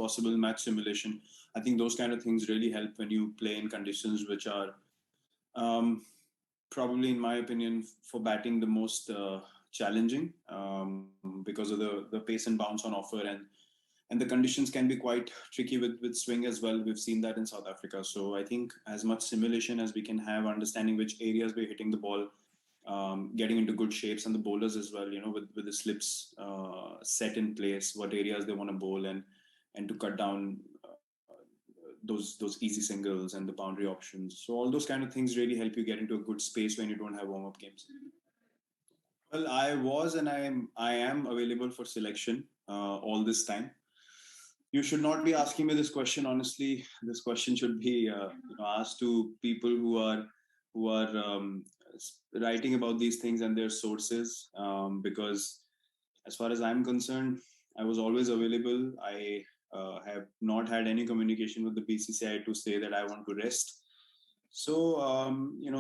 possible, match simulation. I think those kind of things really help when you play in conditions which are um, probably, in my opinion, for batting the most challenging because of the pace and bounce on offer, and the conditions can be quite tricky with swing as well. We've seen that in South Africa. So I think as much simulation as we can have, understanding which areas we're hitting the ball, getting into good shapes, and the bowlers as well, with the slips set in place, what areas they want to bowl, and to cut down those easy singles and the boundary options. So all those kind of things really help you get into a good space when you don't have warm up games. Well, I was and I am available for selection all this time. You should not be asking me this question honestly. This question should be asked to people who are writing about these things and their sources, because as far as I'm concerned, I was always available. I have not had any communication with the BCCI to say that I want to rest. So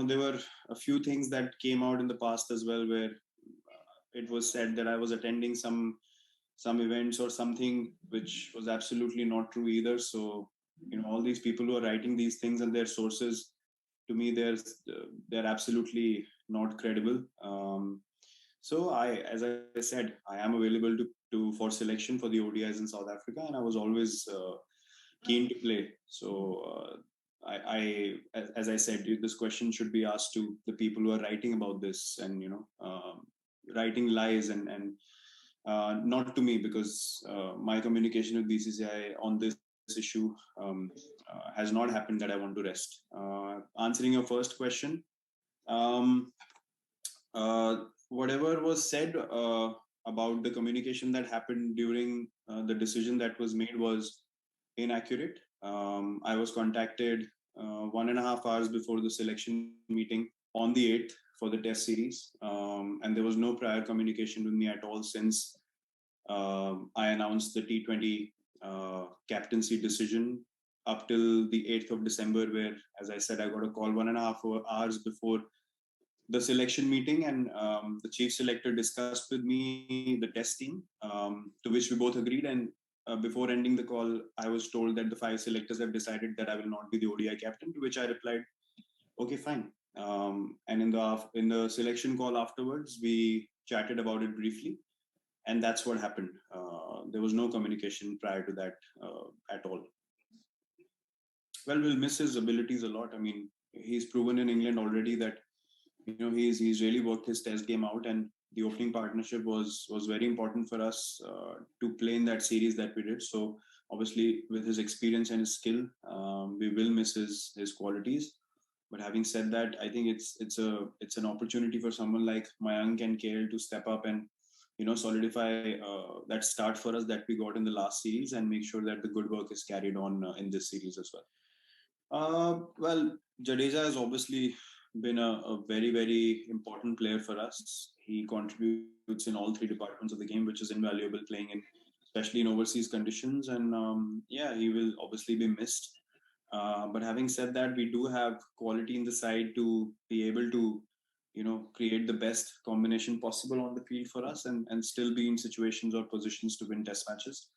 there were a few things that came out in the past as well, where it was said that I was attending some events or something, which was absolutely not true either. So all these people who are writing these things and their sources, to me, they're absolutely not credible. So as I said, I am available to for selection for the ODIs in South Africa, and I was always keen to play. So as I said, this question should be asked to the people who are writing about this, and writing lies, and not to me, because my communication with BCCI on this issue has not happened that I want to rest. Answering your first question, um, whatever was said about the communication that happened during the decision that was made was inaccurate. I was contacted 1.5 hours before the selection meeting on the 8th for the test series, and there was no prior communication with me at all since I announced the T20 captaincy decision up till the 8th of December, where, as I said, I got a call 1.5 hours before the selection meeting, and the chief selector discussed with me the test team, to which we both agreed. And before ending the call, I was told that the five selectors have decided that I will not be the ODI captain, to which I replied, okay, fine. And in the selection call afterwards, we chatted about it briefly, and that's what happened. There was no communication prior to that at all. Well, we'll miss his abilities a lot. I mean, he's proven in England already that he's really worked his test game out, and the opening partnership was very important for us to play in that series that we did. So obviously, with his experience and his skill, we will miss his qualities. But having said that, I think it's an opportunity for someone like Mayank and KL to step up and solidify that start for us that we got in the last series, and make sure that the good work is carried on in this series as well. Well, Jadeja has obviously been a very, very important player for us. He contributes in all three departments of the game, which is invaluable playing in, especially in overseas conditions. And yeah, he will obviously be missed. But having said that, we do have quality in the side to be able to, create the best combination possible on the field for us, and still be in situations or positions to win test matches,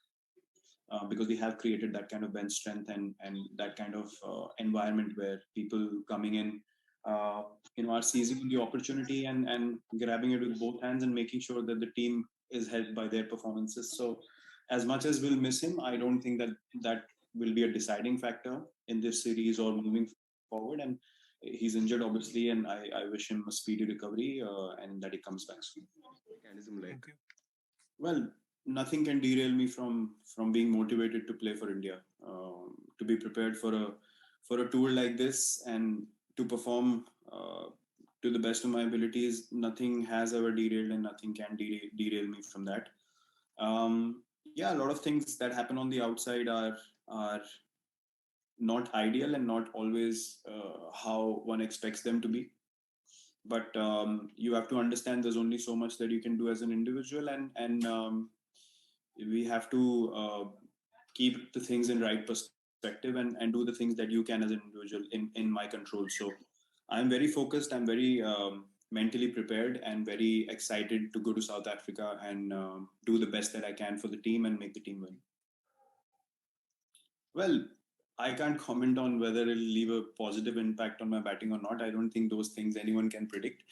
because we have created that kind of bench strength, and that kind of environment where people coming in, are seizing the opportunity, and grabbing it with both hands, and making sure that the team is helped by their performances. So as much as we'll miss him, I don't think that will be a deciding factor in this series or moving forward. And he's injured obviously, and I wish him a speedy recovery, and that he comes back soon. Mechanism like. Okay. Well, nothing can derail me from being motivated to play for India, to be prepared for a tour like this, and to perform to the best of my abilities. Nothing has ever derailed, and nothing can derail me from that. Yeah, a lot of things that happen on the outside are not ideal, and not always how one expects them to be. But you have to understand there's only so much that you can do as an individual, and we have to keep the things in right perspective, and do the things that you can as an individual in my control. So I'm very focused, I'm very mentally prepared, and very excited to go to South Africa and do the best that I can for the team and make the team win. Well, I can't comment on whether it'll leave a positive impact on my batting or not. I don't think those things anyone can predict.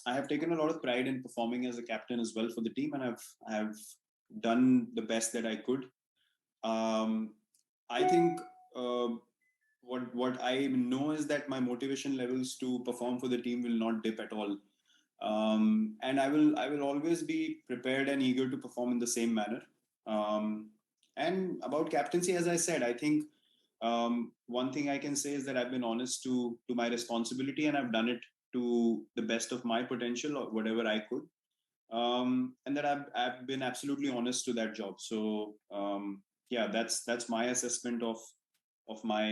I have taken a lot of pride in performing as a captain as well for the team, and I have done the best that I could. Um, I think uh, what I know is that my motivation levels to perform for the team will not dip at all, and I will always be prepared and eager to perform in the same manner. Um, and about captaincy, as I said, I think one thing I can say is that I've been honest to my responsibility, and I've done it to the best of my potential or whatever I could, and that I've been absolutely honest to that job. So yeah, that's my assessment of my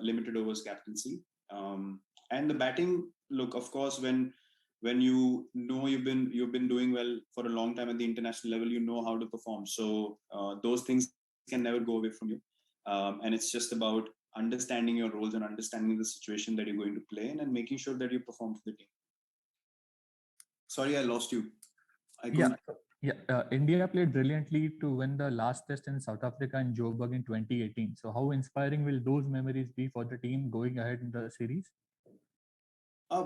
limited overs captaincy. And the batting, look, of course, when you know you've been doing well for a long time at the international level, you know how to perform. So those things can never go away from you, and it's just about understanding your roles and understanding the situation that you're going to play in, and making sure that you perform for the team. Sorry, I lost you. I Yeah, couldn't. India played brilliantly to win the last test in South Africa in Joburg in 2018. So, how inspiring will those memories be for the team going ahead in the series?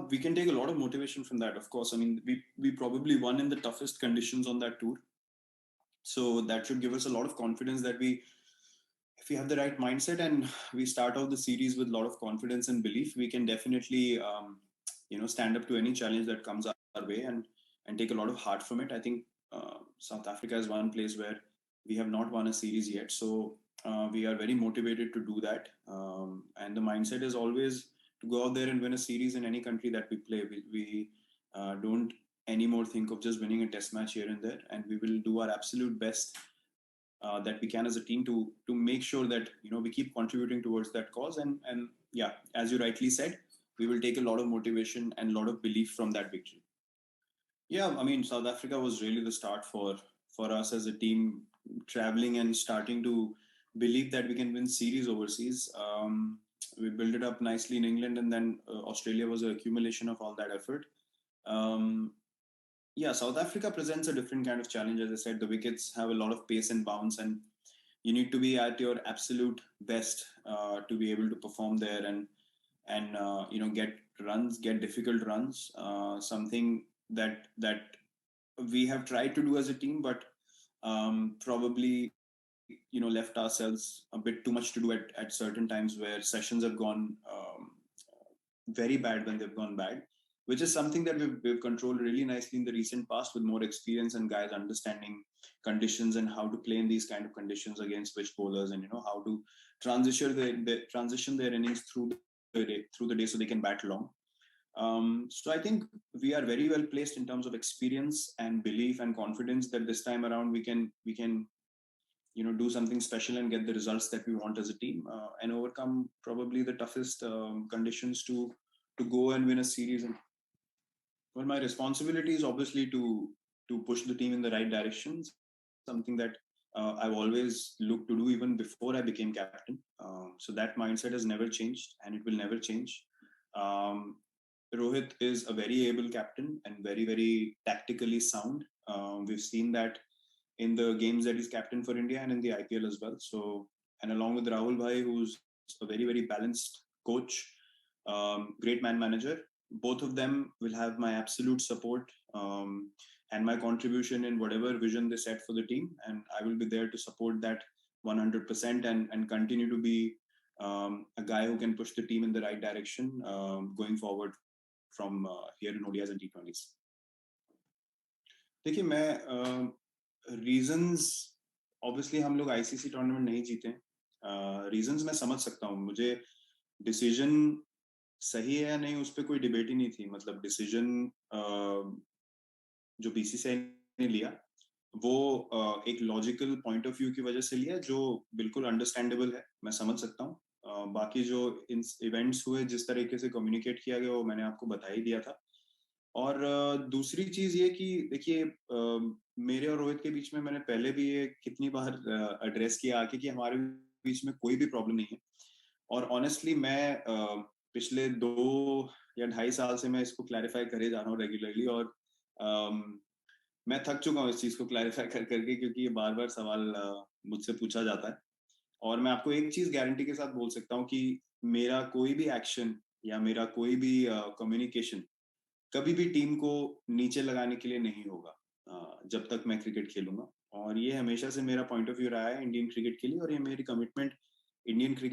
We can take a lot of motivation from that, of course. I mean, we probably won in the toughest conditions on that tour, so that should give us a lot of confidence that if we have the right mindset and we start out the series with a lot of confidence and belief, we can definitely, stand up to any challenge that comes our way and take a lot of heart from it. I think South Africa is one place where we have not won a series yet, so we are very motivated to do that. And the mindset is always to go out there and win a series in any country that we play. We don't anymore think of just winning a test match here and there, and we will do our absolute best that we can as a team to make sure that we keep contributing towards that cause. And yeah, as you rightly said, we will take a lot of motivation and a lot of belief from that victory. Yeah, I mean, South Africa was really the start for us as a team, traveling and starting to believe that we can win series overseas. We built it up nicely in England, and then Australia was an accumulation of all that effort. Um, yeah, South Africa presents a different kind of challenge. As I said, the wickets have a lot of pace and bounce, and you need to be at your absolute best to be able to perform there and get runs, get difficult runs. Something that we have tried to do as a team, but probably left ourselves a bit too much to do at certain times where sessions have gone very bad when they've gone bad, which is something that we've controlled really nicely in the recent past with more experience and guys understanding conditions and how to play in these kind of conditions against switch bowlers, and how to transition their innings through the day so they can bat long. So I think we are very well placed in terms of experience and belief and confidence that this time around we can do something special and get the results that we want as a team, and overcome probably the toughest conditions to go and win a series. And well, my responsibility is obviously to push the team in the right direction, something that I've always looked to do even before I became captain. So that mindset has never changed, and it will never change. Um, Rohit is a very able captain and very, very tactically sound. We've seen that in the games that he's captain for India and in the IPL as well. So, and along with Rahul Bhai, who's a very, very balanced coach, great man manager, both of them will have my absolute support, and my contribution in whatever vision they set for the team. And I will be there to support that 100% and continue to be a guy who can push the team in the right direction going forward from here in ODIs and T20s. देखिए मैं reasons obviously हम लोग ICC tournament नहीं जीते। Reasons मैं समझ सकता हूँ। मुझे डिसीजन सही है या नहीं उस पर कोई डिबेट ही नहीं थी। मतलब डिसीजन जो बीसीसीआई ने लिया वो एक लॉजिकल पॉइंट ऑफ व्यू की वजह से लिया, जो बिल्कुल अंडरस्टैंडेबल है, मैं समझ सकता हूँ। बाकी जो इवेंट्स हुए, जिस तरीके से कम्युनिकेट किया गया, वो मैंने आपको बता ही दिया था। और दूसरी चीज ये कि देखिए, मेरे और रोहित के बीच में मैंने पहले भी ये कितनी बार एड्रेस किया आके कि हमारे बीच में कोई भी प्रॉब्लम नहीं है। और ऑनेस्टली मैं पिछले 2 या 2.5 साल से मैं इसको क्लैरिफाई करे जा रहा हूँ रेगुलरली, और मैं थक चुका हूँ इस चीज को क्लैरिफाई कर करके, क्योंकि ये बार बार सवाल मुझसे पूछा जाता है। और मैं आपको एक चीज गारंटी के साथ बोल सकता हूँ कि मेरा कोई भी एक्शन या मेरा कोई भी कम्युनिकेशन कभी भी टीम को नीचे लगाने के लिए नहीं होगा जब तक मैं क्रिकेट खेलूंगा। और ये हमेशा से मेरा पॉइंट ऑफ व्यू रहा है इंडियन क्रिकेट के लिए, और ये मेरी कमिटमेंट इंडियन क्रिकेट